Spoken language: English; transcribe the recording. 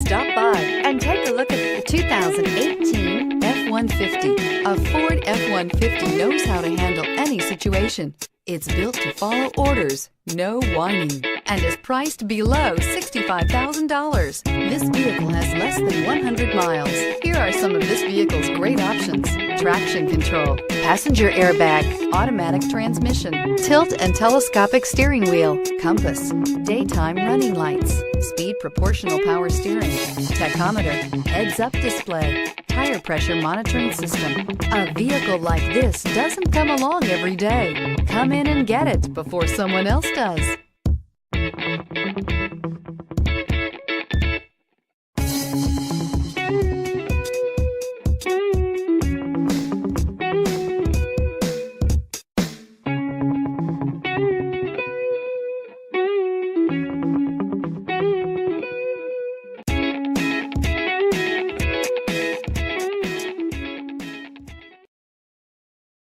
Stop by and take a look at the 2018 F-150. A Ford F-150 knows how to handle any situation. It's built to follow orders, no whining, and is priced below $65,000. This vehicle has less than 100 miles. Here are some of this vehicle's great options: traction control, passenger airbag, automatic transmission, tilt and telescopic steering wheel, compass, daytime running lights, speed proportional power steering, tachometer, heads-up display, tire pressure monitoring system. A vehicle like this doesn't come along every day. Come in and get it before someone else does.